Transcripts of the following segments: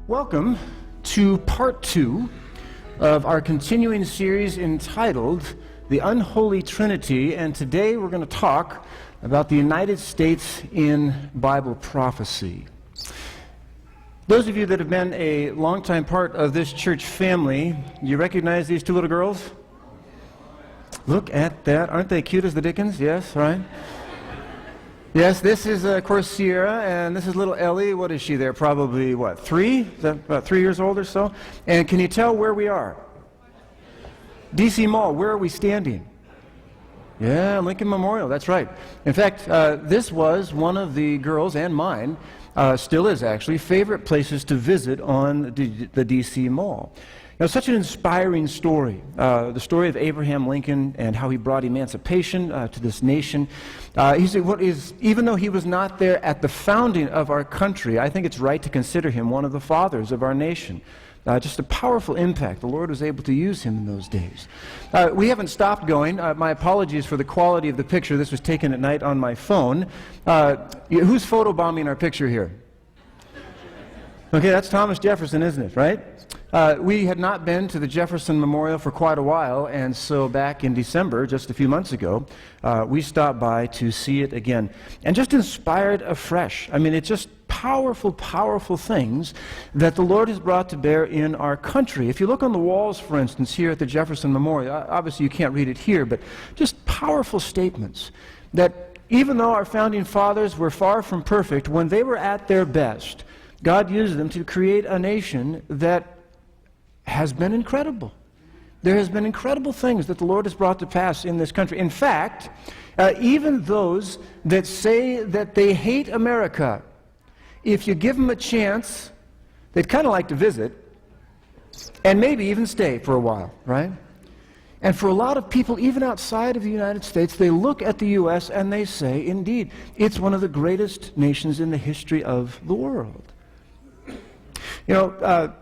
Welcome to part 2 of our continuing series entitled The Unholy Trinity, and today we're going to talk about the United States in Bible prophecy. Those of you that have been a longtime part of this church family, you recognize these two little girls? Look at that. Aren't they cute as the dickens? Yes, right? Yes, this is, of course, Sierra, and this is little Ellie. What is she there? Probably, what, 3? Is that about 3 years old or so? And can you tell where we are? D.C. Mall. Where are we standing? Yeah, Lincoln Memorial. That's right. In fact, this was one of the girls, and mine, still is actually, favorite places to visit on the D.C. Mall. Now, such an inspiring story, the story of Abraham Lincoln and how he brought emancipation to this nation. Even though he was not there at the founding of our country, I think it's right to consider him one of the fathers of our nation. Just a powerful impact. The Lord was able to use him in those days. We haven't stopped going. My apologies for the quality of the picture. This was taken at night on my phone. Who's photobombing our picture here? Okay, that's Thomas Jefferson, isn't it, right? We had not been to the Jefferson Memorial for quite a while, and so back in December, just a few months ago, we stopped by to see it again. And just inspired afresh. I mean, it's just powerful, powerful things that the Lord has brought to bear in our country. If you look on the walls, for instance, here at the Jefferson Memorial, obviously you can't read it here, but just powerful statements that even though our founding fathers were far from perfect, when they were at their best, God used them to create a nation that has been incredible. There has been incredible things that the Lord has brought to pass in this country. In fact, even those that say that they hate America, if you give them a chance, they'd kind of like to visit and maybe even stay for a while, right? And for a lot of people, even outside of the United States, they look at the U.S. and they say, indeed, it's one of the greatest nations in the history of the world. You know,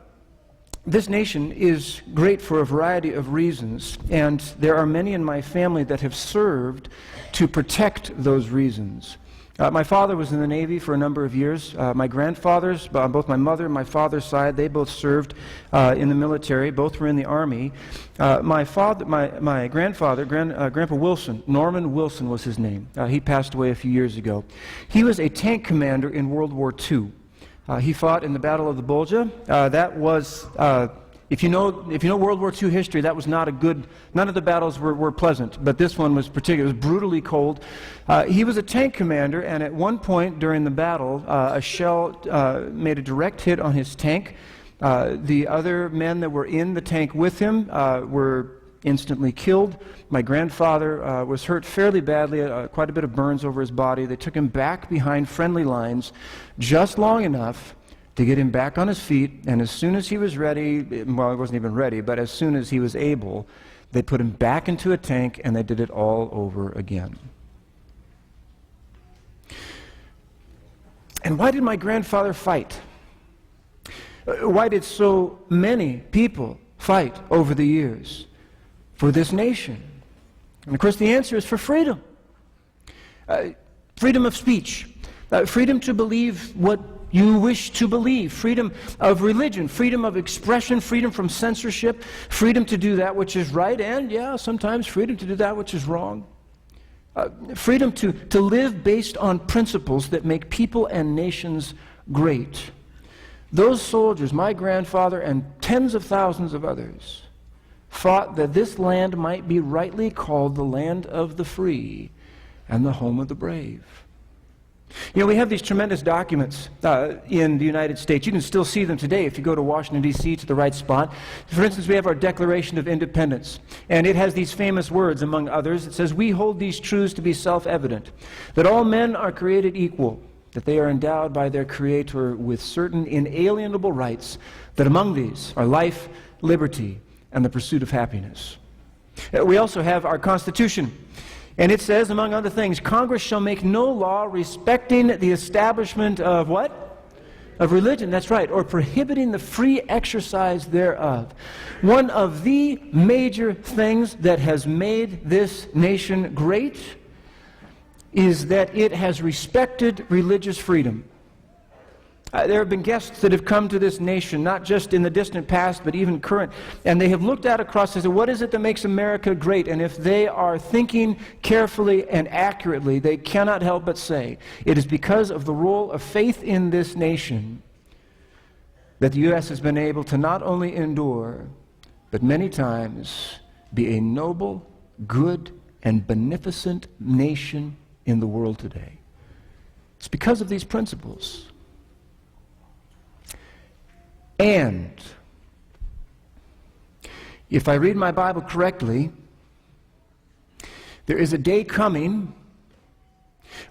this nation is great for a variety of reasons, and there are many in my family that have served to protect those reasons. My father was in the Navy for a number of years. My grandfathers, both my mother and my father's side, they both served in the military. Both were in the Army. My grandfather, Grandpa Wilson, Norman Wilson was his name. He passed away a few years ago. He was a tank commander in World War II. He fought in the Battle of the Bulge. That was, if you know World War II history, that was not a good, none of the battles were pleasant, but this one was particular. It was brutally cold. He was a tank commander, and at one point during the battle, a shell made a direct hit on his tank. The other men that were in the tank with him were instantly killed. My grandfather was hurt fairly badly, quite a bit of burns over his body. They took him back behind friendly lines just long enough to get him back on his feet, and as soon as he was ready, well, he wasn't even ready, but as soon as he was able, they put him back into a tank, and they did it all over again. And why did my grandfather fight? Why did so many people fight over the years for this nation? And of course the answer is for freedom. Freedom of speech, freedom to believe what you wish to believe, freedom of religion, freedom of expression, freedom from censorship, freedom to do that which is right, and yeah, sometimes freedom to do that which is wrong. Freedom to live based on principles that make people and nations great. Those soldiers, my grandfather and tens of thousands of others, fought that this land might be rightly called the land of the free and the home of the brave. You know, we have these tremendous documents in the United States. You can still see them today if you go to Washington, D.C., to the right spot. For instance, we have our Declaration of Independence, and it has these famous words, among others. It says, "We hold these truths to be self-evident, that all men are created equal, that they are endowed by their Creator with certain inalienable rights, that among these are life, liberty, and the pursuit of happiness." We also have our Constitution. And it says, among other things, Congress shall make no law respecting the establishment of what? Of religion, that's right, or prohibiting the free exercise thereof. One of the major things that has made this nation great is that it has respected religious freedom. There have been guests that have come to this nation, not just in the distant past, but even current, and they have looked out across and said, what is it that makes America great? And if they are thinking carefully and accurately, they cannot help but say, it is because of the role of faith in this nation that the U.S. has been able to not only endure, but many times be a noble, good, and beneficent nation in the world today. It's because of these principles. And if I read my Bible correctly, there is a day coming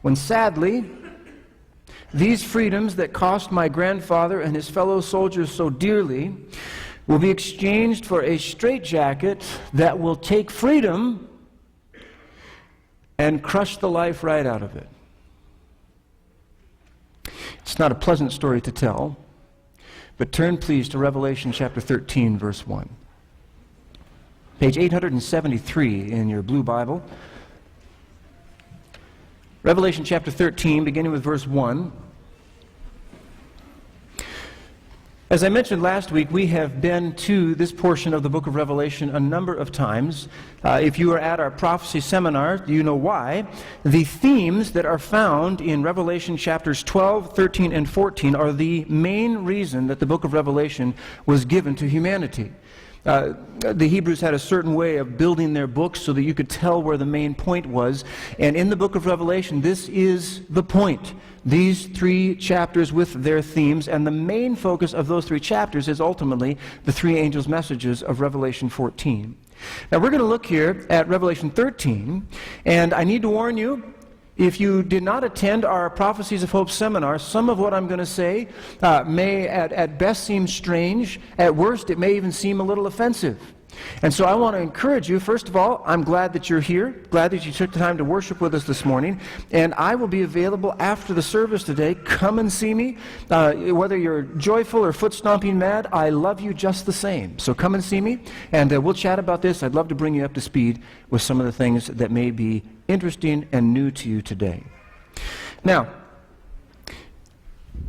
when sadly these freedoms that cost my grandfather and his fellow soldiers so dearly will be exchanged for a straitjacket that will take freedom and crush the life right out of it. It's not a pleasant story to tell, but turn please to Revelation chapter 13, verse 1. Page 873 in your blue Bible. Revelation chapter 13, beginning with verse 1. As I mentioned last week, we have been to this portion of the book of Revelation a number of times. If you were at our prophecy seminar, you know why. The themes that are found in Revelation chapters 12, 13, and 14 are the main reason that the book of Revelation was given to humanity. The Hebrews had a certain way of building their books so that you could tell where the main point was. And in the book of Revelation, this is the point. These 3 chapters with their themes, and the main focus of those 3 chapters is ultimately the 3 angels' messages of Revelation 14. Now we're going to look here at Revelation 13, and I need to warn you, if you did not attend our Prophecies of Hope seminar, some of what I'm going to say may at best seem strange. At worst, it may even seem a little offensive. And so I want to encourage you, first of all, I'm glad that you're here, glad that you took the time to worship with us this morning, and I will be available after the service today. Come and see me. Whether you're joyful or foot-stomping mad, I love you just the same. So come and see me, and we'll chat about this. I'd love to bring you up to speed with some of the things that may be interesting and new to you today. Now,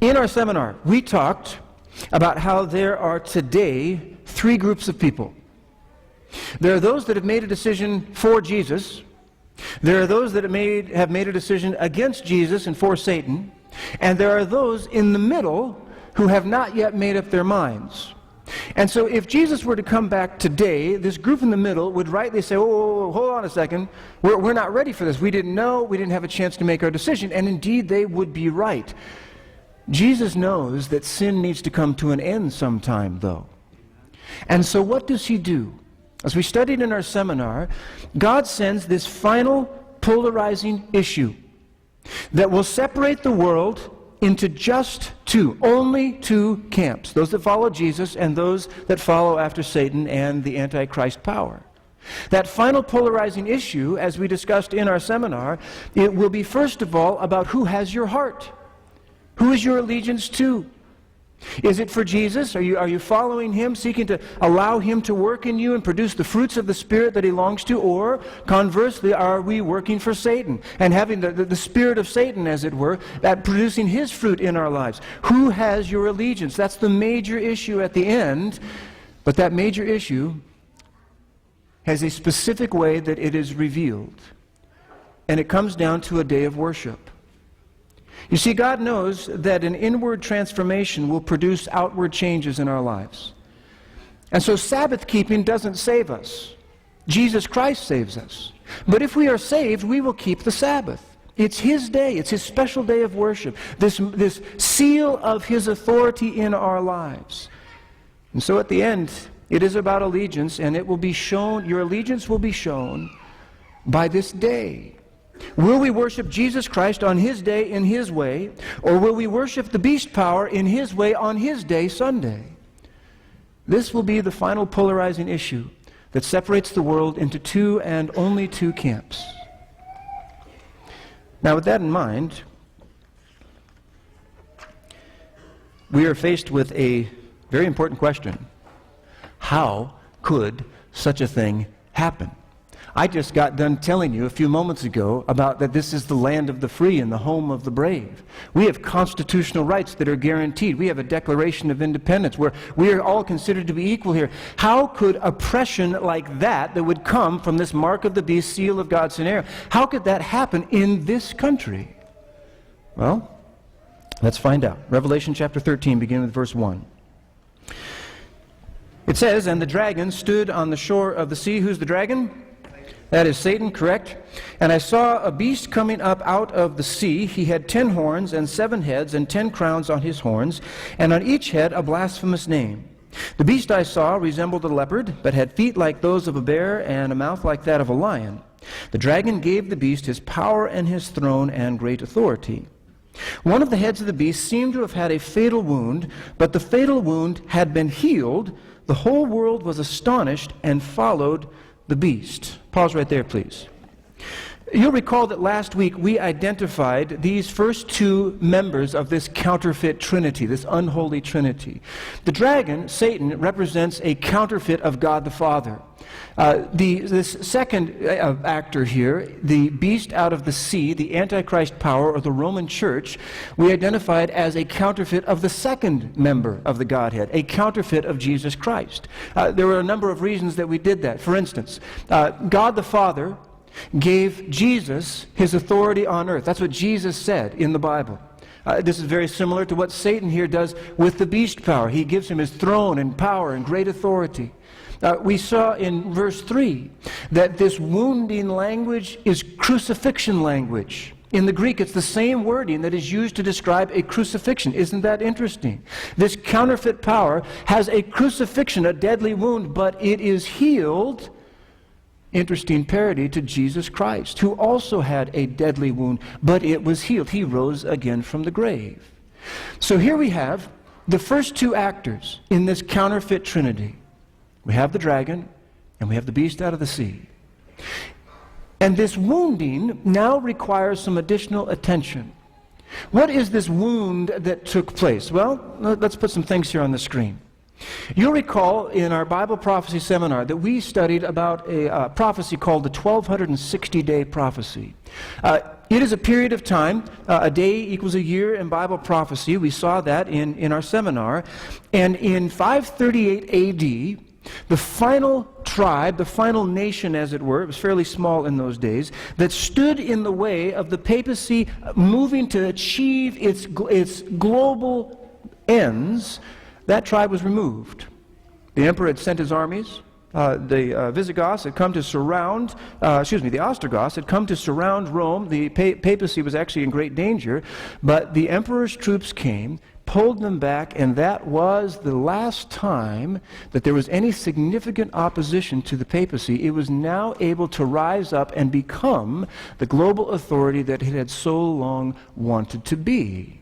in our seminar, we talked about how there are today 3 groups of people. There are those that have made a decision for Jesus. There are those that have made a decision against Jesus and for Satan. And there are those in the middle who have not yet made up their minds. And so if Jesus were to come back today, this group in the middle would rightly say, oh, hold on a second, we're not ready for this. We didn't know, we didn't have a chance to make our decision. And indeed, they would be right. Jesus knows that sin needs to come to an end sometime, though. And so what does he do? As we studied in our seminar, God sends this final polarizing issue that will separate the world into just 2, only 2 camps, those that follow Jesus and those that follow after Satan and the Antichrist power. That final polarizing issue, as we discussed in our seminar, it will be first of all about who has your heart. Who is your allegiance to? Is it for Jesus? Are you following him, seeking to allow him to work in you and produce the fruits of the Spirit that he longs to? Or, conversely, are we working for Satan and having the spirit of Satan, as it were, that producing his fruit in our lives? Who has your allegiance? That's the major issue at the end. But that major issue has a specific way that it is revealed. And it comes down to a day of worship. You see, God knows that an inward transformation will produce outward changes in our lives. And so Sabbath keeping doesn't save us. Jesus Christ saves us. But if we are saved, we will keep the Sabbath. It's his day. It's his special day of worship. This seal of his authority in our lives. And so at the end, it is about allegiance, and it will be shown, your allegiance will be shown by this day. Will we worship Jesus Christ on his day in his way, or will we worship the beast power in his way on his day, Sunday? This will be the final polarizing issue that separates the world into 2 and only 2 camps. Now, with that in mind, we are faced with a very important question. How could such a thing happen? I just got done telling you a few moments ago about that this is the land of the free and the home of the brave. We have constitutional rights that are guaranteed. We have a Declaration of Independence where we are all considered to be equal here. How could oppression like that would come from this mark of the beast, seal of God's snare, how could that happen in this country? Well, let's find out. Revelation chapter 13, beginning with verse 1. It says, "And the dragon stood on the shore of the sea." Who's the dragon? That is Satan, correct? "And I saw a beast coming up out of the sea. He had 10 horns and 7 heads and 10 crowns on his horns, and on each head a blasphemous name. The beast I saw resembled a leopard, but had feet like those of a bear and a mouth like that of a lion. The dragon gave the beast his power and his throne and great authority. One of the heads of the beast seemed to have had a fatal wound, but the fatal wound had been healed. The whole world was astonished and followed the beast." Pause right there, please. You'll recall that last week we identified these first 2 members of this counterfeit trinity, this unholy trinity. The dragon, Satan, represents a counterfeit of God the Father. This second actor here, the beast out of the sea, the Antichrist power, or the Roman Church, we identified as a counterfeit of the second member of the Godhead, a counterfeit of Jesus Christ. There were a number of reasons that we did that. For instance, God the Father gave Jesus his authority on earth. That's what Jesus said in the Bible. This is very similar to what Satan here does with the beast power. He gives him his throne and power and great authority. We saw in verse 3 that this wounding language is crucifixion language. In the Greek, it's the same wording that is used to describe a crucifixion. Isn't that interesting? This counterfeit power has a crucifixion, a deadly wound, but it is healed. Interesting parody to Jesus Christ, who also had a deadly wound, but it was healed. He rose again from the grave. So here we have the first 2 actors in this counterfeit trinity. We have the dragon, and we have the beast out of the sea. And this wounding now requires some additional attention. What is this wound that took place? Well, let's put some things here on the screen. You'll recall in our Bible prophecy seminar that we studied about a prophecy called the 1260-day prophecy. It is a period of time. A day equals a year in Bible prophecy. We saw that in our seminar. And in 538 A.D., the final tribe, the final nation, as it were, it was fairly small in those days, that stood in the way of the papacy moving to achieve its global ends, that tribe was removed. The emperor had sent his armies. The Visigoths had come to surround, the Ostrogoths had come to surround Rome. The papacy was actually in great danger, but the emperor's troops came, pulled them back, and that was the last time that there was any significant opposition to the papacy. It was now able to rise up and become the global authority that it had so long wanted to be.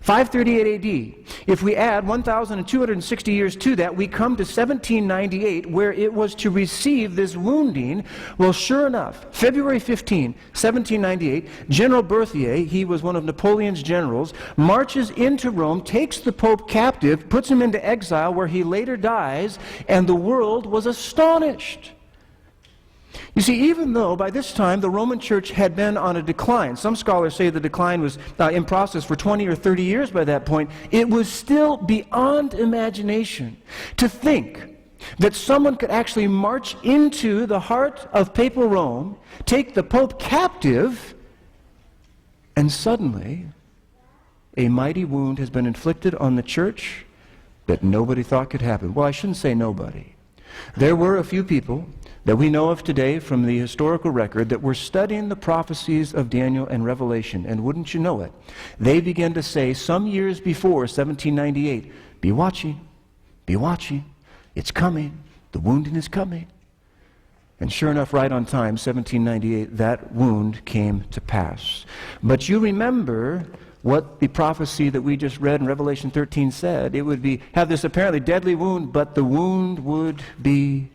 538 A.D. If we add 1,260 years to that, we come to 1798, where it was to receive this wounding. Well, sure enough, February 15, 1798, General Berthier, he was one of Napoleon's generals, marches into Rome, takes the Pope captive, puts him into exile, where he later dies, and the world was astonished. You see, even though by this time the Roman Church had been on a decline, some scholars say the decline was in process for 20 or 30 years by that point, it was still beyond imagination to think that someone could actually march into the heart of papal Rome, take the Pope captive, and suddenly a mighty wound has been inflicted on the church that nobody thought could happen. Well, I shouldn't say nobody. There were a few people that we know of today from the historical record that were studying the prophecies of Daniel and Revelation, and wouldn't you know it, they began to say some years before 1798, be watching, it's coming, the wounding is coming. And sure enough, right on time, 1798, that wound came to pass. But you remember what the prophecy that we just read in Revelation 13 said. It would be, have this apparently deadly wound, but the wound would be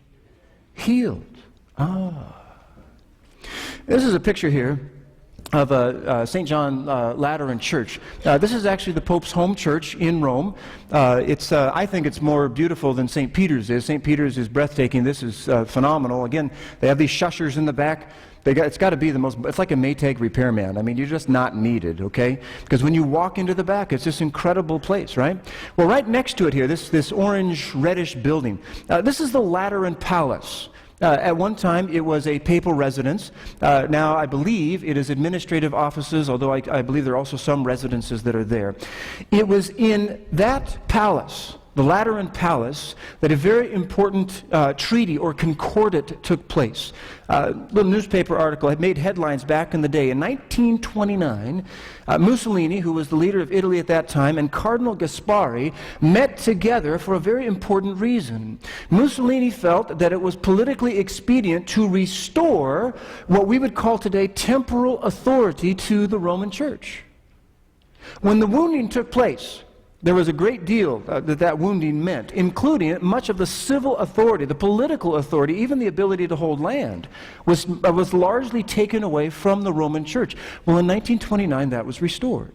healed. This is a picture here St. John Lateran Church. This is actually the Pope's home church in Rome. I think it's more beautiful than St. Peter's is. St. Peter's is breathtaking. This is phenomenal. Again, they have these shushers in the back. It's got to be it's like a Maytag repairman. I mean, you're just not needed, okay? Because when you walk into the back, it's this incredible place, right? Well, right next to it here, this orange, reddish building, this is the Lateran Palace. At one time, it was a papal residence. Now, I believe it is administrative offices, although I believe there are also some residences that are there. It was in that palace, the Lateran Palace, that a very important treaty or concordat took place. A little newspaper article had made headlines back in the day. In 1929, Mussolini, who was the leader of Italy at that time, and Cardinal Gaspari met together for a very important reason. Mussolini felt that it was politically expedient to restore what we would call today temporal authority to the Roman Church. When the wounding took place, there was a great deal that wounding meant, including much of the civil authority, the political authority, even the ability to hold land, was largely taken away from the Roman Church. Well, in 1929, that was restored.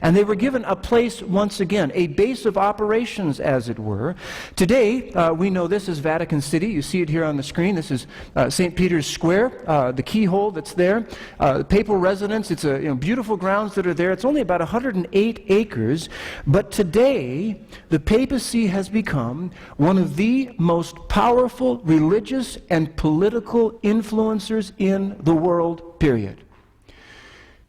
And they were given a place once again, a base of operations, as it were. Today, we know this is Vatican City. You see it here on the screen. This is St. Peter's Square, the keyhole that's there. The papal residence, it's beautiful grounds that are there. It's only about 108 acres. But today, the papacy has become one of the most powerful religious and political influencers in the world, period.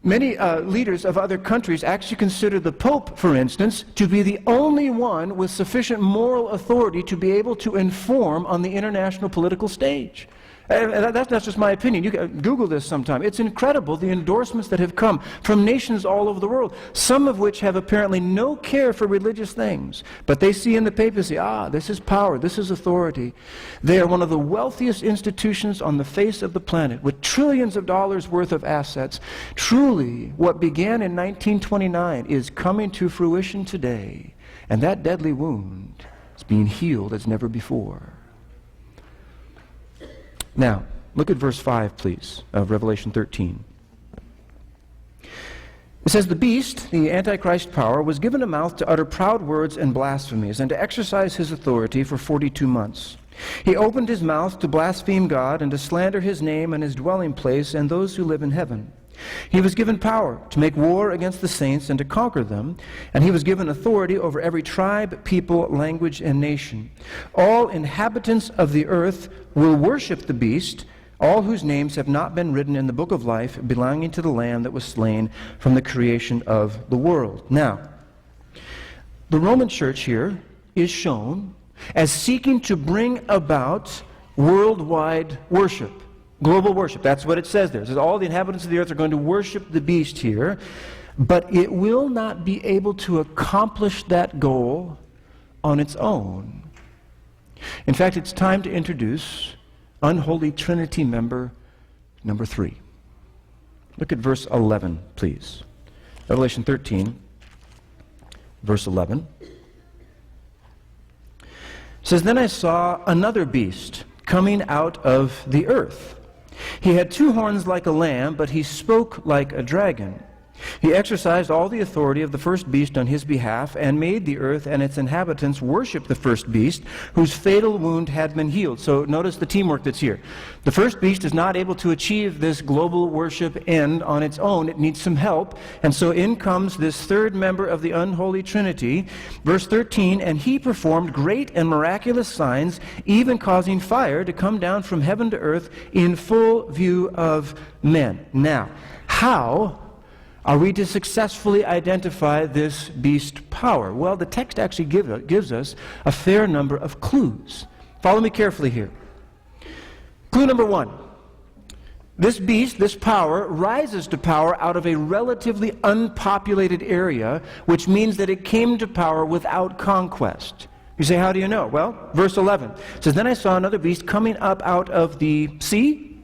Many leaders of other countries actually consider the Pope, for instance, to be the only one with sufficient moral authority to be able to inform on the international political stage. And that's just my opinion. You can Google this sometime. It's incredible, the endorsements that have come from nations all over the world, some of which have apparently no care for religious things. But they see in the papacy, this is power, this is authority. They are one of the wealthiest institutions on the face of the planet, with trillions of dollars worth of assets. Truly, what began in 1929 is coming to fruition today. And that deadly wound is being healed as never before. Now, look at verse 5, please, of Revelation 13. It says, "The beast, the Antichrist power, was given a mouth to utter proud words and blasphemies, and to exercise his authority for 42 months. He opened his mouth to blaspheme God and to slander his name and his dwelling place and those who live in heaven. He was given power to make war against the saints and to conquer them, and he was given authority over every tribe, people, language, and nation. All inhabitants of the earth will worship the beast, all whose names have not been written in the book of life belonging to the Lamb that was slain from the creation of the world." Now, the Roman Church here is shown as seeking to bring about worldwide worship. Global worship, that's what it says there. It says all the inhabitants of the earth are going to worship the beast here, but it will not be able to accomplish that goal on its own. In fact, it's time to introduce Unholy Trinity member number 3. Look at verse 11, please. Revelation 13, verse 11. It says, "Then I saw another beast coming out of the earth. He had 2 horns like a lamb, but he spoke like a dragon. He exercised all the authority of the first beast on his behalf and made the earth and its inhabitants worship the first beast, whose fatal wound had been healed." So notice the teamwork that's here. The first beast is not able to achieve this global worship end on its own. It needs some help. And so in comes this third member of the unholy Trinity. Verse 13, "And he performed great and miraculous signs, even causing fire to come down from heaven to earth in full view of men." Now, how are we to successfully identify this beast power? Well, the text actually gives us a fair number of clues. Follow me carefully here. Clue number 1. This beast, this power, rises to power out of a relatively unpopulated area, which means that it came to power without conquest. You say, how do you know? Well, verse 11 says, "Then I saw another beast coming up out of the sea,"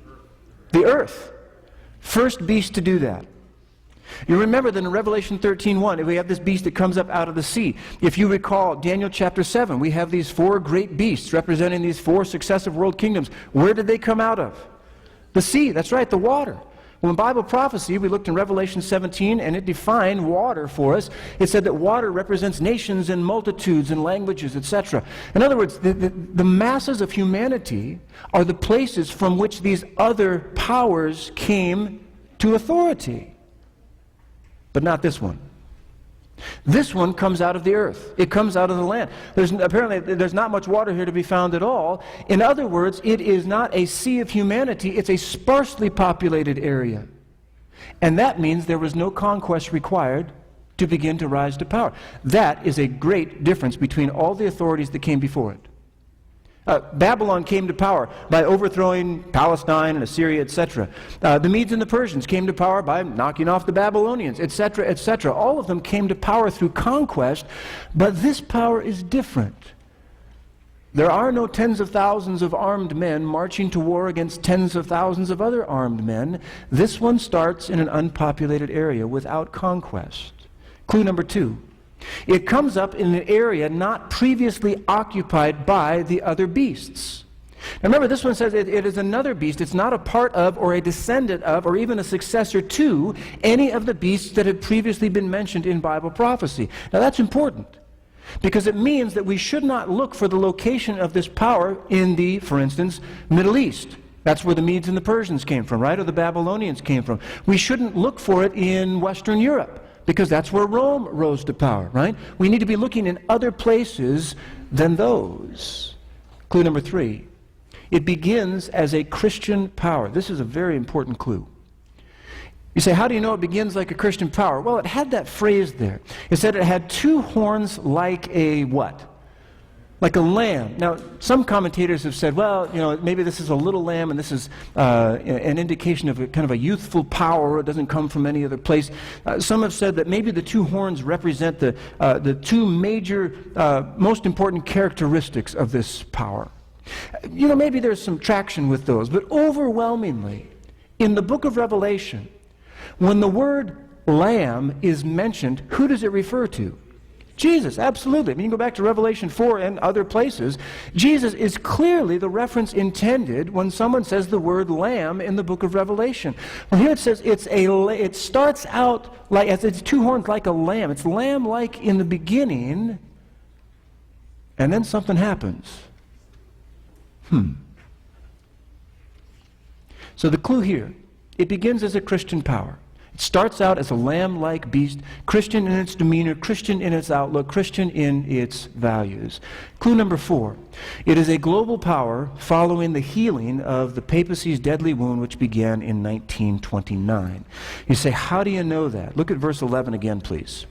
the earth. First beast to do that. You remember that in Revelation 13:1, we have this beast that comes up out of the sea. If you recall Daniel chapter 7, we have these 4 great beasts representing these 4 successive world kingdoms. Where did they come out of? The sea. That's right, the water. Well, in Bible prophecy, we looked in Revelation 17, and it defined water for us. It said that water represents nations and multitudes and languages, etc. In other words, the masses of humanity are the places from which these other powers came to authority. But not this one. This one comes out of the earth. It comes out of the land. Apparently, there's not much water here to be found at all. In other words, it is not a sea of humanity. It's a sparsely populated area. And that means there was no conquest required to begin to rise to power. That is a great difference between all the authorities that came before it. Babylon came to power by overthrowing Palestine and Assyria, etc. The Medes and the Persians came to power by knocking off the Babylonians, etc., etc. All of them came to power through conquest, but this power is different. There are no tens of thousands of armed men marching to war against tens of thousands of other armed men. This one starts in an unpopulated area without conquest. Clue number 2. It comes up in an area not previously occupied by the other beasts. Now remember, this one says it is another beast. It's not a part of or a descendant of or even a successor to any of the beasts that had previously been mentioned in Bible prophecy. Now that's important, because it means that we should not look for the location of this power in the, for instance, Middle East. That's where the Medes and the Persians came from, right? Or the Babylonians came from. We shouldn't look for it in Western Europe, because that's where Rome rose to power, right? We need to be looking in other places than those. Clue number 3. It begins as a Christian power. This is a very important clue. You say, how do you know it begins like a Christian power? Well, it had that phrase there. It said it had 2 horns like a what? Like a lamb. Now, some commentators have said, well, maybe this is a little lamb, and this is an indication of kind of a youthful power. It doesn't come from any other place. Some have said that maybe the 2 horns represent the 2 major, most important characteristics of this power. Maybe there's some traction with those, but overwhelmingly, in the book of Revelation, when the word lamb is mentioned, who does it refer to? Jesus, absolutely. I mean, you can go back to Revelation 4 and other places. Jesus is clearly the reference intended when someone says the word lamb in the book of Revelation. Well, here it says it starts out like, as it's 2 horns like a lamb. It's lamb-like in the beginning, and then something happens. So the clue here, it begins as a Christian power. It starts out as a lamb-like beast, Christian in its demeanor, Christian in its outlook, Christian in its values. Clue number 4. It is a global power following the healing of the papacy's deadly wound, which began in 1929. You say, how do you know that? Look at verse 11 again, please.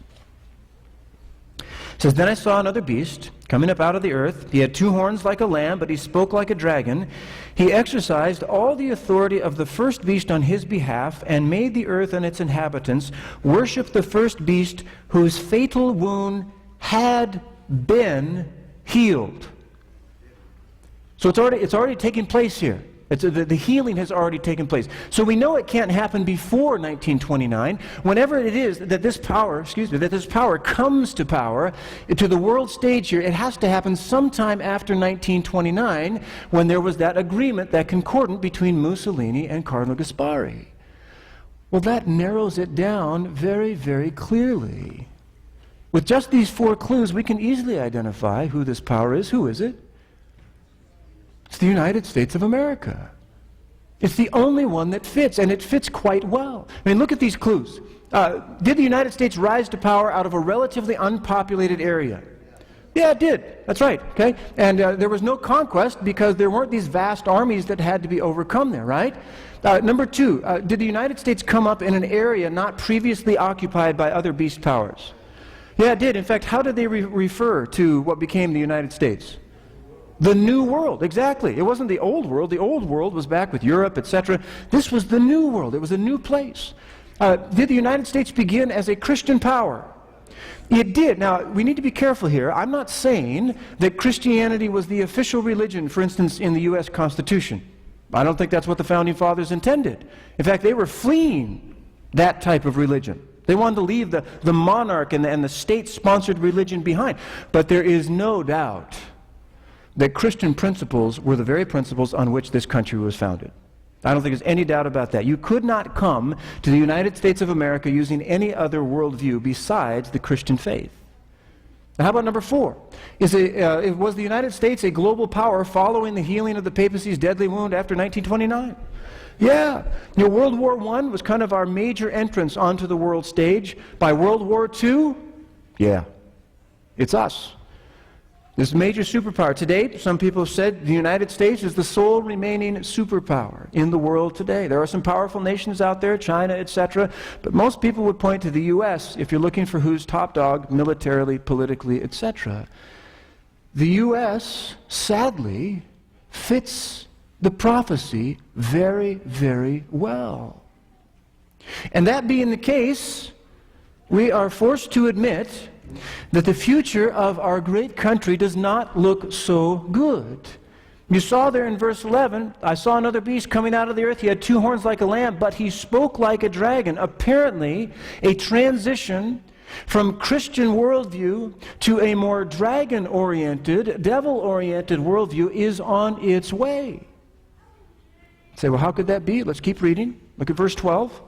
It says, then I saw another beast coming up out of the earth. He had 2 horns like a lamb, but he spoke like a dragon. He exercised all the authority of the first beast on his behalf and made the earth and its inhabitants worship the first beast whose fatal wound had been healed. So it's already taking place here. The healing has already taken place. So we know it can't happen before 1929. Whenever it is that this power, comes to power, to the world stage here, it has to happen sometime after 1929, when there was that agreement, that concordant between Mussolini and Cardinal Gaspari. Well, that narrows it down very, very clearly. With just these 4 clues, we can easily identify who this power is. Who is it? It's the United States of America. It's the only one that fits, and it fits quite well. I mean, look at these clues. Did the United States rise to power out of a relatively unpopulated area? Yeah, it did. That's right. Okay, and there was no conquest because there weren't these vast armies that had to be overcome there, right? Number 2, did the United States come up in an area not previously occupied by other beast powers? Yeah, it did. In fact, how did they refer to what became the United States? The New World, exactly. It wasn't the Old World. The Old World was back with Europe, etc. This was the New World. It was a new place. Did the United States begin as a Christian power? It did. Now, we need to be careful here. I'm not saying that Christianity was the official religion, for instance, in the U.S. Constitution. I don't think that's what the Founding Fathers intended. In fact, they were fleeing that type of religion. They wanted to leave the monarch and the state-sponsored religion behind. But there is no doubt that Christian principles were the very principles on which this country was founded. I don't think there's any doubt about that. You could not come to the United States of America using any other worldview besides the Christian faith. Now, how about number 4? Was the United States a global power following the healing of the papacy's deadly wound after 1929? Yeah. World War I was kind of our major entrance onto the world stage. By World War II, yeah, it's us. This major superpower. Today, some people have said the United States is the sole remaining superpower in the world today. There are some powerful nations out there, China, etc., but most people would point to the U.S. if you're looking for who's top dog militarily, politically, etc. The U.S., sadly, fits the prophecy very, very well. And that being the case, we are forced to admit that the future of our great country does not look so good. You saw there in verse 11, I saw another beast coming out of the earth. He had 2 horns like a lamb, but he spoke like a dragon. Apparently, a transition from Christian worldview to a more dragon-oriented, devil-oriented worldview is on its way. You say, well, how could that be? Let's keep reading. Look at verse 12.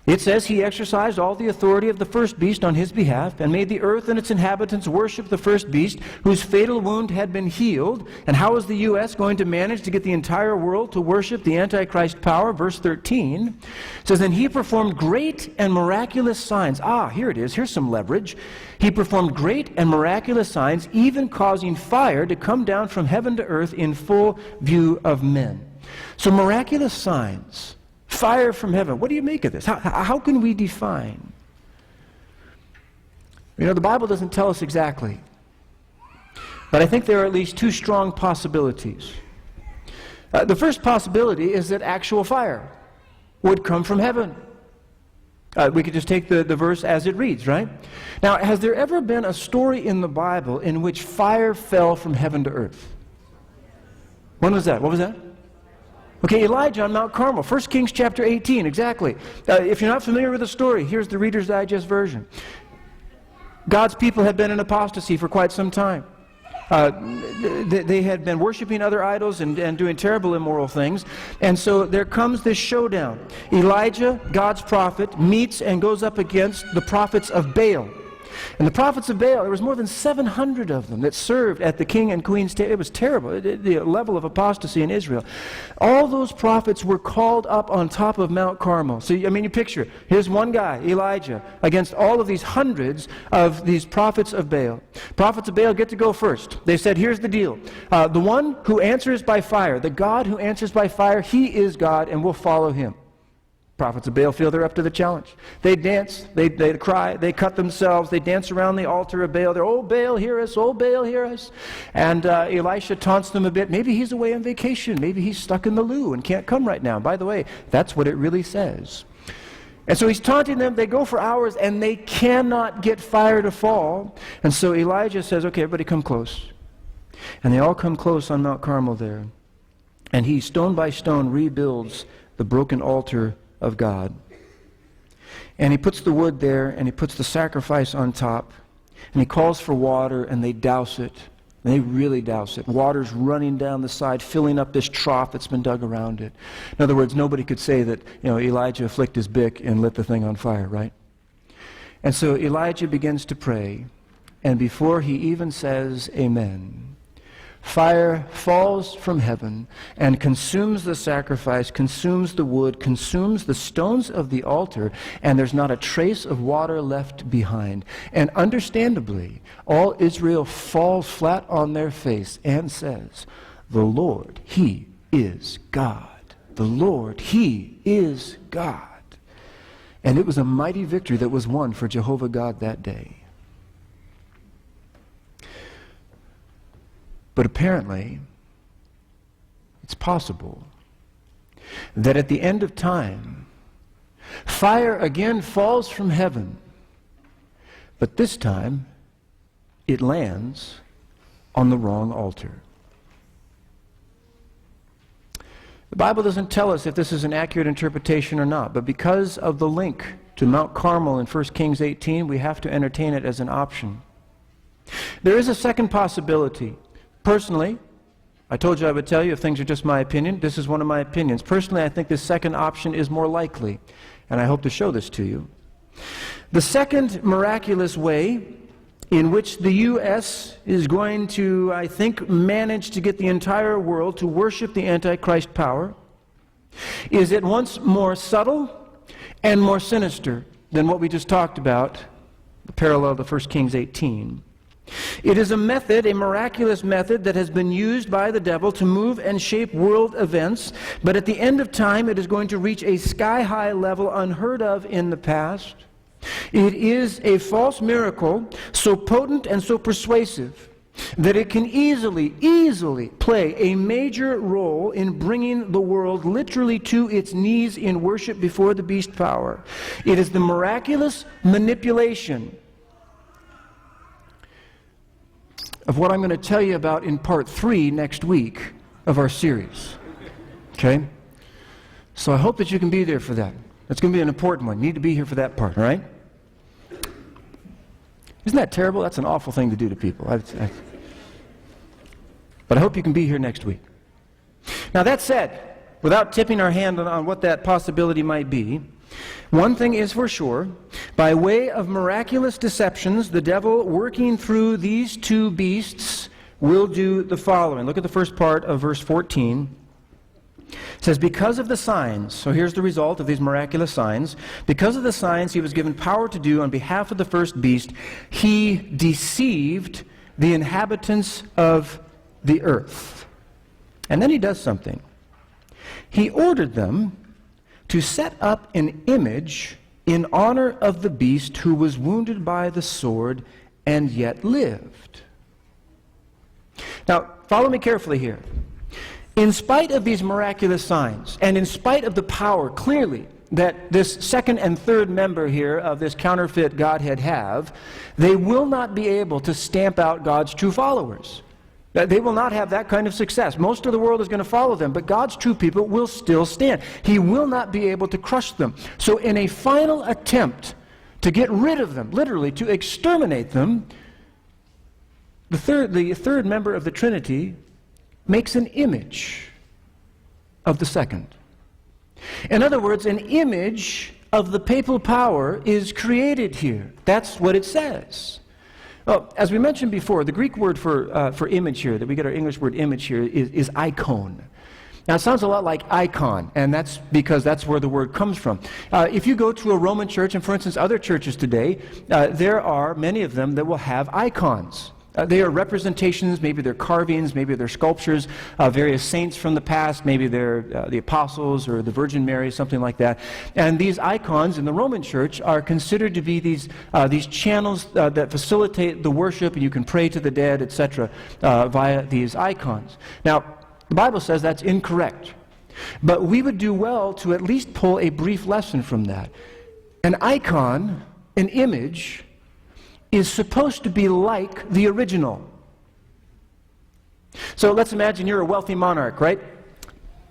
It says, he exercised all the authority of the first beast on his behalf and made the earth and its inhabitants worship the first beast whose fatal wound had been healed. And how is the U.S. going to manage to get the entire world to worship the Antichrist power? Verse 13 says, and he performed great and miraculous signs. Here it is. Here's some leverage. He performed great and miraculous signs, even causing fire to come down from heaven to earth in full view of men. So miraculous signs. Fire from heaven. What do you make of this? How can we define? The Bible doesn't tell us exactly. But I think there are at least 2 strong possibilities. The first possibility is that actual fire would come from heaven. We could just take the verse as it reads, right? Now, has there ever been a story in the Bible in which fire fell from heaven to earth? When was that? What was that? Okay, Elijah on Mount Carmel, 1 Kings chapter 18, exactly. If you're not familiar with the story, here's the Reader's Digest version. God's people had been in apostasy for quite some time. They had been worshiping other idols and doing terrible immoral things. And so there comes this showdown. Elijah, God's prophet, meets and goes up against the prophets of Baal. And the prophets of Baal, there was more than 700 of them that served at the king and queen's table. It was terrible, the level of apostasy in Israel. All those prophets were called up on top of Mount Carmel. So, you picture, here's one guy, Elijah, against all of these hundreds of these prophets of Baal. Prophets of Baal get to go first. They said, here's the deal. The one who answers by fire, the God who answers by fire, he is God, and we'll follow him. Prophets of Baal feel they're up to the challenge. They dance, they cry, they cut themselves, they dance around the altar of Baal. They're, oh, Baal, hear us, oh, Baal, hear us. And Elisha taunts them a bit. Maybe he's away on vacation. Maybe he's stuck in the loo and can't come right now. By the way, that's what it really says. And so he's taunting them. They go for hours, and they cannot get fire to fall. And so Elijah says, okay, everybody come close. And they all come close on Mount Carmel there. And he, stone by stone, rebuilds the broken altar of God. And he puts the wood there, and he puts the sacrifice on top, and he calls for water, and they douse it. And they really douse it. Water's running down the side, filling up this trough that's been dug around it. In other words, nobody could say that, Elijah flicked his bick and lit the thing on fire, right? And so Elijah begins to pray, and before he even says amen, fire falls from heaven and consumes the sacrifice, consumes the wood, consumes the stones of the altar, and there's not a trace of water left behind. And understandably, all Israel falls flat on their face and says, the Lord, He is God. The Lord, He is God. And it was a mighty victory that was won for Jehovah God that day. But apparently, it's possible that at the end of time, fire again falls from heaven, but this time it lands on the wrong altar. The Bible doesn't tell us if this is an accurate interpretation or not, but because of the link to Mount Carmel in 1 Kings 18, we have to entertain it as an option. There is a second possibility. Personally, I told you I would tell you if things are just my opinion. This is one of my opinions. Personally, I think the second option is more likely, and I hope to show this to you. The second miraculous way in which the U.S. is going to, I think, manage to get the entire world to worship the Antichrist power is at once more subtle and more sinister than what we just talked about, the parallel to 1 Kings 18. It is a method, a miraculous method, that has been used by the devil to move and shape world events, but at the end of time it is going to reach a sky-high level unheard of in the past. It is a false miracle so potent and so persuasive that it can easily play a major role in bringing the world literally to its knees in worship before the beast power. It is the miraculous manipulation of what I'm going to tell you about in part 3 next week of our series. Okay? So I hope that you can be there for that. That's going to be an important one. You need to be here for that part, all right? Isn't that terrible? That's an awful thing to do to people. But I hope you can be here next week. Now that said, without tipping our hand on what that possibility might be, one thing is for sure: by way of miraculous deceptions, the devil working through these two beasts will do the following. Look at the first part of verse 14. It says, because of the signs, so here's the result of these miraculous signs, because of the signs he was given power to do on behalf of the first beast, he deceived the inhabitants of the earth. And then he does something. He ordered them to set up an image in honor of the beast who was wounded by the sword and yet lived. Now, follow me carefully here. In spite of these miraculous signs, and in spite of the power, clearly, that this second and third member here of this counterfeit Godhead have, they will not be able to stamp out God's true followers. They will not have that kind of success. Most of the world is going to follow them, but God's true people will still stand. He will not be able to crush them. So in a final attempt to get rid of them, literally to exterminate them, the third member of the Trinity makes an image of the second. In other words, an image of the papal power is created here. That's what it says. Well, as we mentioned before, the Greek word for image here, that we get our English word image here, is icon. Now, it sounds a lot like icon, and that's because that's where the word comes from. If you go to a Roman church, and for instance, other churches today, there are many of them that will have icons. They are representations, maybe they're carvings, maybe they're sculptures, various saints from the past, maybe they're the apostles or the Virgin Mary, something like that. And these icons in the Roman Church are considered to be these channels that facilitate the worship, and you can pray to the dead, etc., via these icons. Now, the Bible says that's incorrect. But we would do well to at least pull a brief lesson from that. An icon, an image, is supposed to be like the original. So let's imagine you're a wealthy monarch, right?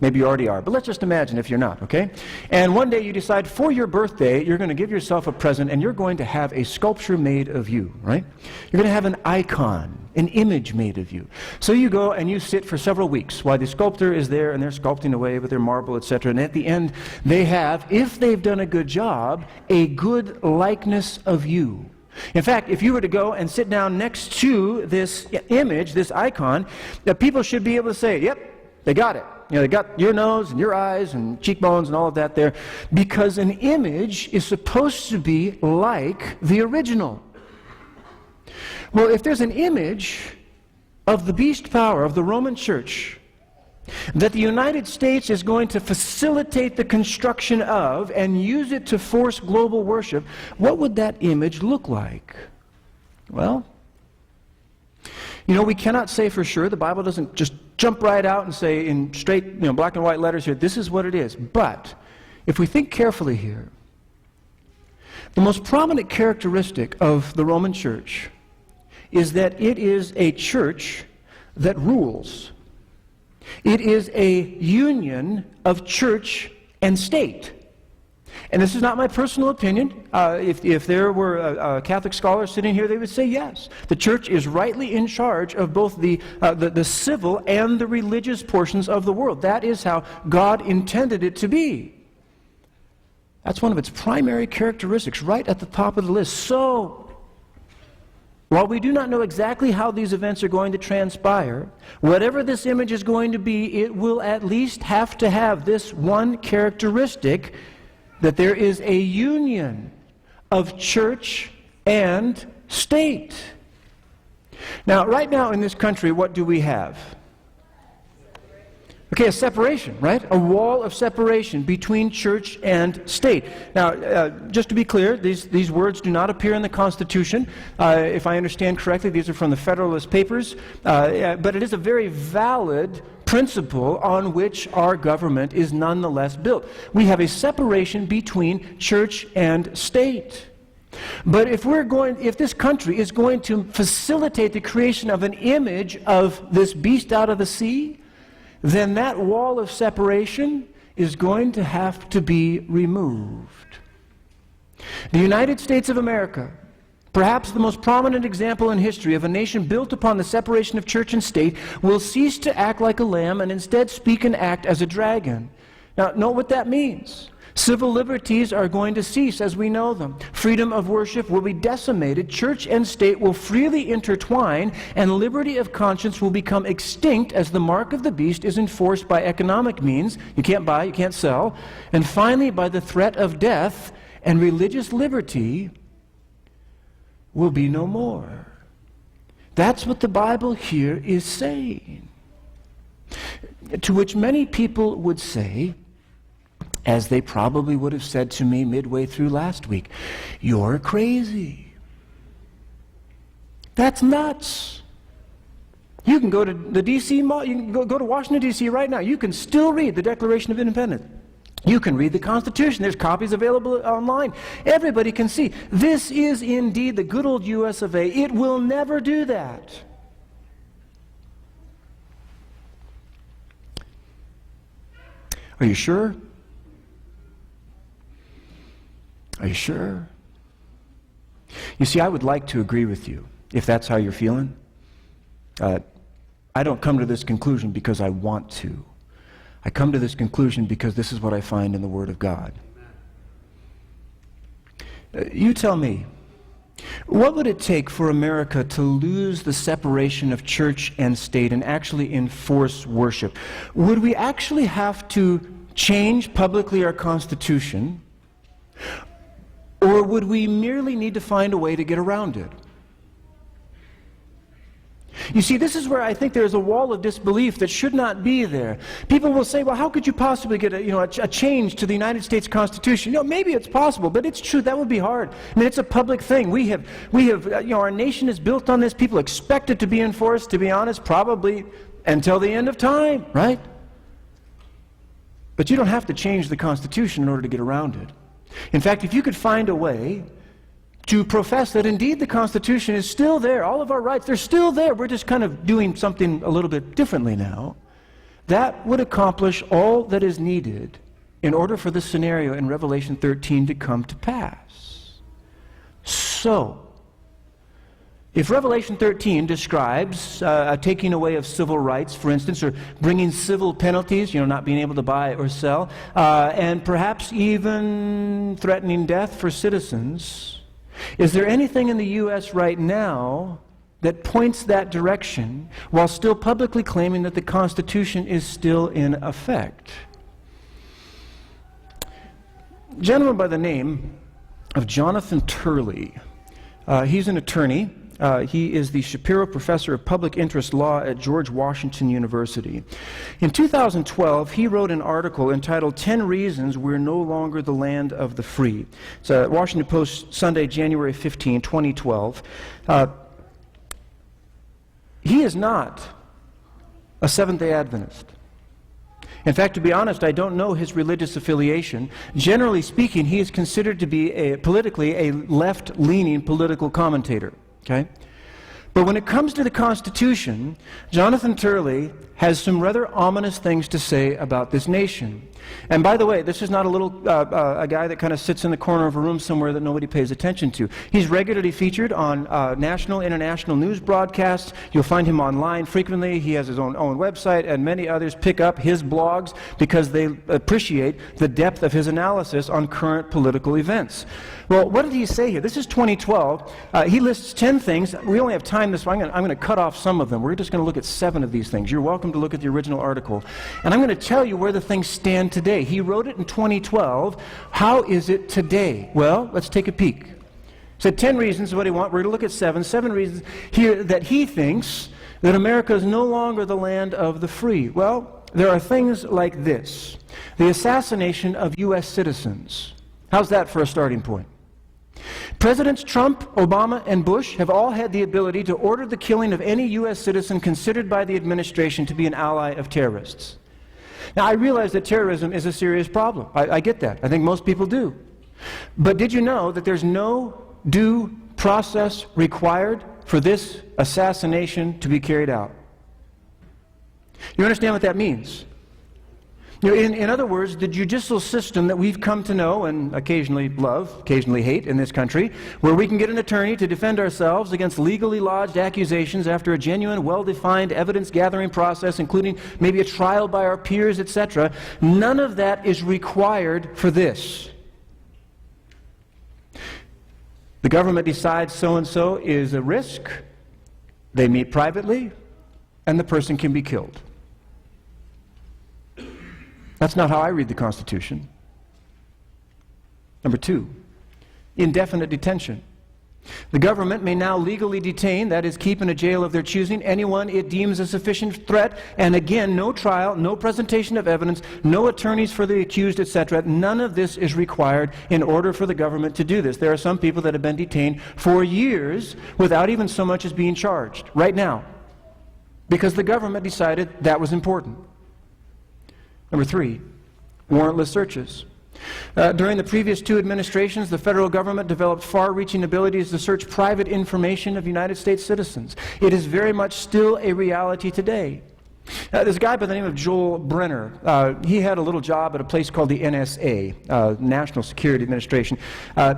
Maybe you already are, but let's just imagine if you're not, okay? And one day you decide for your birthday you're going to give yourself a present and you're going to have a sculpture made of you, right? You're going to have an icon, an image made of you. So you go and you sit for several weeks while the sculptor is there and they're sculpting away with their marble, etc. And at the end they have, if they've done a good job, a good likeness of you. In fact, if you were to go and sit down next to this image, this icon, that people should be able to say, yep, they got it. You know, they got your nose and your eyes and cheekbones and all of that there, because an image is supposed to be like the original. Well, if there's an image of the beast power of the Roman Church that the United States is going to facilitate the construction of and use it to force global worship, what would that image look like? Well, you know, we cannot say for sure. The Bible doesn't just jump right out and say in straight, black and white letters here, this is what it is. But if we think carefully here, the most prominent characteristic of the Roman Church is that it is a church that rules. It is a union of church and state. And this is not my personal opinion. If there were a Catholic scholar sitting here, they would say yes. The church is rightly in charge of both the civil and the religious portions of the world. That is how God intended it to be. That's one of its primary characteristics, right at the top of the list. So, while we do not know exactly how these events are going to transpire, whatever this image is going to be, it will at least have to have this one characteristic, that there is a union of church and state. Now, right now in this country, what do we have? Okay, a separation, right? A wall of separation between church and state. Now, just to be clear, these words do not appear in the Constitution. If I understand correctly, these are from the Federalist Papers. But it is a very valid principle on which our government is nonetheless built. We have a separation between church and state. But if this country is going to facilitate the creation of an image of this beast out of the sea, then that wall of separation is going to have to be removed. The United States of America, perhaps the most prominent example in history of a nation built upon the separation of church and state, will cease to act like a lamb and instead speak and act as a dragon. Now, know what that means. Civil liberties are going to cease as we know them. Freedom of worship will be decimated. Church and state will freely intertwine, and liberty of conscience will become extinct as the mark of the beast is enforced by economic means. You can't buy, you can't sell. And finally, by the threat of death, and religious liberty will be no more. That's what the Bible here is saying. To which many people would say, as they probably would have said to me midway through last week, "You're crazy. That's nuts. You can go to the D.C. Mall, you can go to Washington, D.C. right now. You can still read the Declaration of Independence. You can read the Constitution. There's copies available online. Everybody can see. This is indeed the good old U.S. of A. It will never do that." Are you sure? Are you sure? You see, I would like to agree with you, if that's how you're feeling. I don't come to this conclusion because I want to. I come to this conclusion because this is what I find in the Word of God. You tell me, what would it take for America to lose the separation of church and state and actually enforce worship? Would we actually have to change publicly our Constitution? Or would we merely need to find a way to get around it? You see, this is where I think there's a wall of disbelief that should not be there. People will say, well, how could you possibly get a change to the United States Constitution? Maybe it's possible, but it's true, that would be hard. I mean, it's a public thing. We have our nation is built on this. People expect it to be enforced, to be honest, probably until the end of time, right? But you don't have to change the Constitution in order to get around it. In fact, if you could find a way to profess that indeed the Constitution is still there, all of our rights, they're still there, we're just kind of doing something a little bit differently now, that would accomplish all that is needed in order for the scenario in Revelation 13 to come to pass. So, if Revelation 13 describes a taking away of civil rights, for instance, or bringing civil penalties, not being able to buy or sell, and perhaps even threatening death for citizens, is there anything in the U.S. right now that points that direction while still publicly claiming that the Constitution is still in effect? A gentleman by the name of Jonathan Turley. He's an attorney. He is the Shapiro Professor of Public Interest Law at George Washington University. In 2012, he wrote an article entitled 10 Reasons We're No Longer the Land of the Free. It's Washington Post, Sunday, January 15, 2012. He is not a Seventh-day Adventist. In fact, to be honest, I don't know his religious affiliation. Generally speaking, he is considered to be politically a left-leaning political commentator. Okay? But when it comes to the Constitution, Jonathan Turley has some rather ominous things to say about this nation. And by the way, this is not a guy that kind of sits in the corner of a room somewhere that nobody pays attention to. He's regularly featured on national, international news broadcasts. You'll find him online frequently. He has his own website, and many others pick up his blogs because they appreciate the depth of his analysis on current political events. Well, what did he say here? This is 2012. He lists 10 things. We only have time this way. I'm going to cut off some of them. We're just going to look at 7 of these things. You're welcome to look at the original article. And I'm going to tell you where the things stand today. He wrote it in 2012. How is it today? Well, let's take a peek. He said 10 reasons what he wants. We're going to look at 7 reasons here that he thinks that America is no longer the land of the free. Well, there are things like this. The assassination of U.S. citizens. How's that for a starting point? Presidents Trump, Obama, and Bush have all had the ability to order the killing of any U.S. citizen considered by the administration to be an ally of terrorists. Now, I realize that terrorism is a serious problem. I get that. I think most people do. But did you know that there's no due process required for this assassination to be carried out? You understand what that means? You know, in other words, the judicial system that we've come to know and occasionally love, occasionally hate in this country, where we can get an attorney to defend ourselves against legally lodged accusations after a genuine, well-defined evidence-gathering process, including maybe a trial by our peers, etc., none of that is required for this. The government decides so-and-so is a risk, they meet privately, and the person can be killed. That's not how I read the Constitution. Number 2, indefinite detention. The government may now legally detain, that is, keep in a jail of their choosing, anyone it deems a sufficient threat, and again, no trial, no presentation of evidence, no attorneys for the accused, etc. None of this is required in order for the government to do this. There are some people that have been detained for years without even so much as being charged, right now, because the government decided that was important. Number 3, warrantless searches. During the previous 2 administrations, the federal government developed far-reaching abilities to search private information of United States citizens. It is very much still a reality today. There's a guy by the name of Joel Brenner. He had a little job at a place called the NSA, National Security Administration.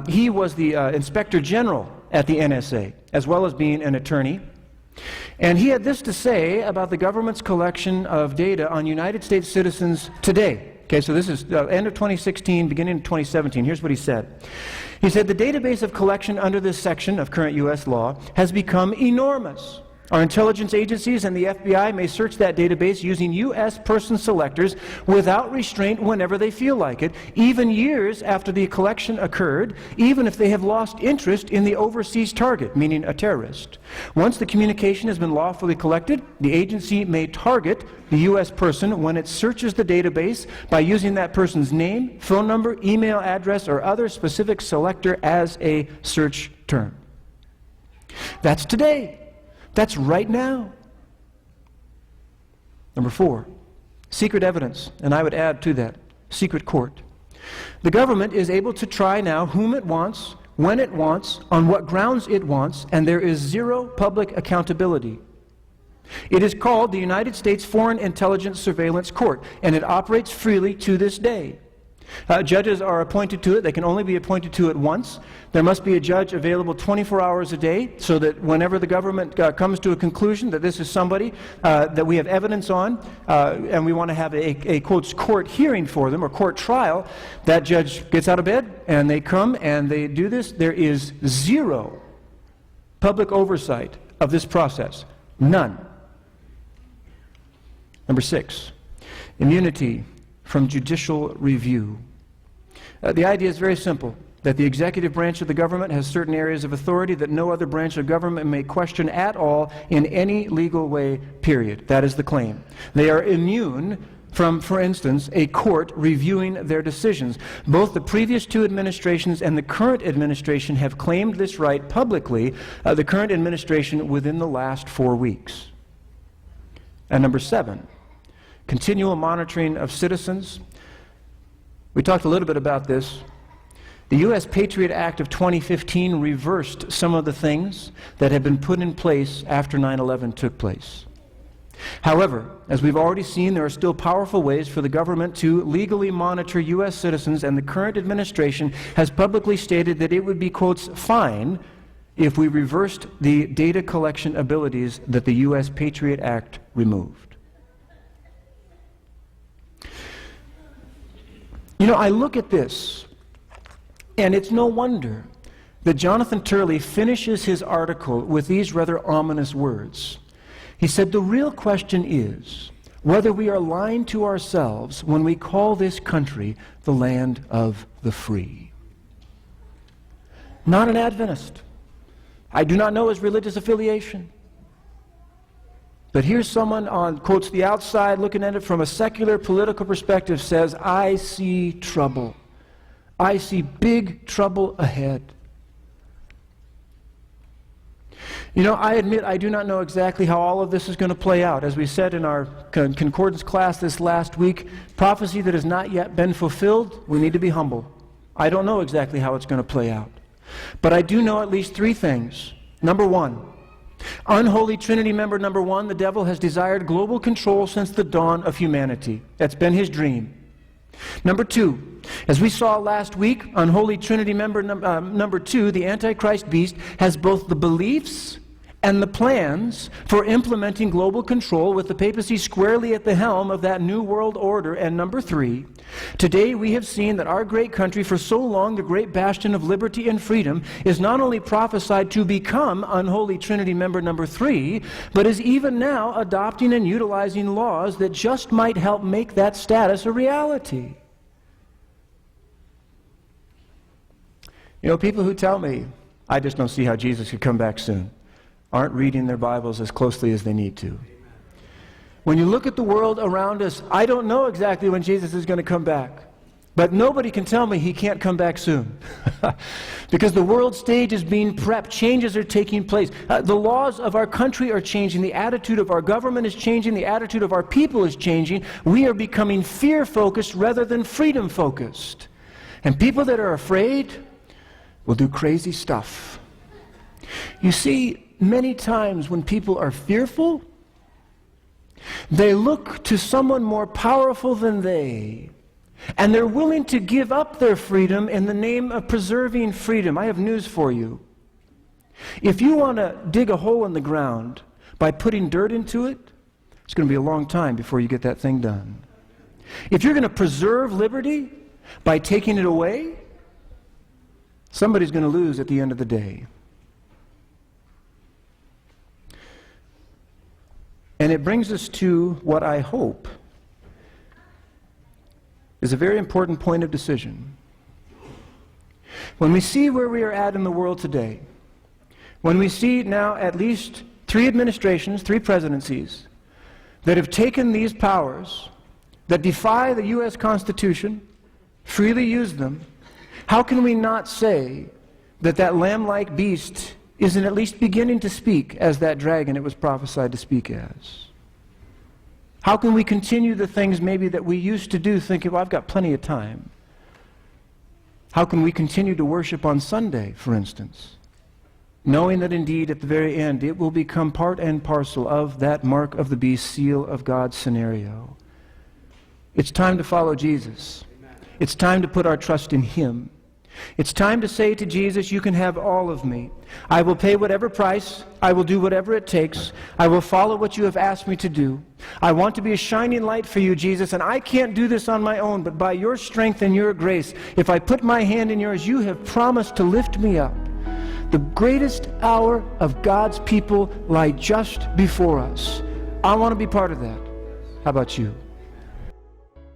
He was the Inspector General at the NSA, as well as being an attorney. And he had this to say about the government's collection of data on United States citizens today. Okay, so this is end of 2016, beginning of 2017. Here's what he said. He said, the database of collection under this section of current U.S. law has become enormous. Our intelligence agencies and the FBI may search that database using U.S. person selectors without restraint whenever they feel like it, even years after the collection occurred, even if they have lost interest in the overseas target, meaning a terrorist. Once the communication has been lawfully collected, the agency may target the U.S. person when it searches the database by using that person's name, phone number, email address, or other specific selector as a search term. That's today. That's right now. Number 4, secret evidence, and I would add to that, secret court. The government is able to try now whom it wants, when it wants, on what grounds it wants, and there is zero public accountability. It is called the United States Foreign Intelligence Surveillance Court, and it operates freely to this day. Judges are appointed to it. They can only be appointed to it once. There must be a judge available 24 hours a day so that whenever the government comes to a conclusion that this is somebody that we have evidence on and we want to have a quote, court hearing for them or court trial, that judge gets out of bed and they come and they do this. There is zero public oversight of this process. None. Number 6, immunity from judicial review. The idea is very simple, that the executive branch of the government has certain areas of authority that no other branch of government may question at all in any legal way, period. That is the claim. They are immune from, for instance, a court reviewing their decisions. Both the previous 2 administrations and the current administration have claimed this right publicly, the current administration within the last 4 weeks. And number 7, continual monitoring of citizens. We talked a little bit about this. The U.S. Patriot Act of 2015 reversed some of the things that had been put in place after 9/11 took place. However, as we've already seen, there are still powerful ways for the government to legally monitor U.S. citizens, and the current administration has publicly stated that it would be, quotes, fine if we reversed the data collection abilities that the U.S. Patriot Act removed. You know, I look at this, and it's no wonder that Jonathan Turley finishes his article with these rather ominous words. He said, "The real question is whether we are lying to ourselves when we call this country the land of the free." Not an Adventist. I do not know his religious affiliation. But here's someone on, quotes, the outside, looking at it from a secular political perspective, says, "I see trouble. I see big trouble ahead." You know, I admit I do not know exactly how all of this is going to play out. As we said in our concordance class this last week, prophecy that has not yet been fulfilled, we need to be humble. I don't know exactly how it's going to play out. But I do know at least three things. Number one, Unholy Trinity member number one, the devil has desired global control since the dawn of humanity. That's been his dream. Number two, as we saw last week, Unholy Trinity member number two, the Antichrist beast, has both the beliefs and the plans for implementing global control, with the papacy squarely at the helm of that new world order. And number three, today we have seen that our great country, for so long the great bastion of liberty and freedom, is not only prophesied to become Unholy Trinity member number three, but is even now adopting and utilizing laws that just might help make that status a reality. You know, people who tell me, "I just don't see how Jesus could come back soon," aren't reading their Bibles as closely as they need to. When you look at the world around us, I don't know exactly when Jesus is going to come back, but nobody can tell me he can't come back soon. Because the world stage is being prepped, changes are taking place. The laws of our country are changing, the attitude of our government is changing, the attitude of our people is changing. We are becoming fear-focused rather than freedom-focused. And people that are afraid will do crazy stuff. You see, many times when people are fearful, they look to someone more powerful than they, and they're willing to give up their freedom in the name of preserving freedom. I have news for you. If you want to dig a hole in the ground by putting dirt into it, it's going to be a long time before you get that thing done. If you're going to preserve liberty by taking it away, somebody's going to lose at the end of the day. And it brings us to what I hope is a very important point of decision. When we see where we are at in the world today, when we see now at least 3 administrations, 3 presidencies, that have taken these powers, that defy the U.S. Constitution, freely use them, how can we not say that that lamb-like beast isn't at least beginning to speak as that dragon it was prophesied to speak as? How can we continue the things maybe that we used to do thinking, well, I've got plenty of time? How can we continue to worship on Sunday, for instance, knowing that indeed at the very end it will become part and parcel of that mark of the beast, seal of God's scenario? It's time to follow Jesus. It's time to put our trust in Him. It's time to say to Jesus, you can have all of me. I will pay whatever price. I will do whatever it takes. I will follow what you have asked me to do. I want to be a shining light for you, Jesus, and I can't do this on my own, but by your strength and your grace, if I put my hand in yours, you have promised to lift me up. The greatest hour of God's people lie just before us. I want to be part of that. How about you?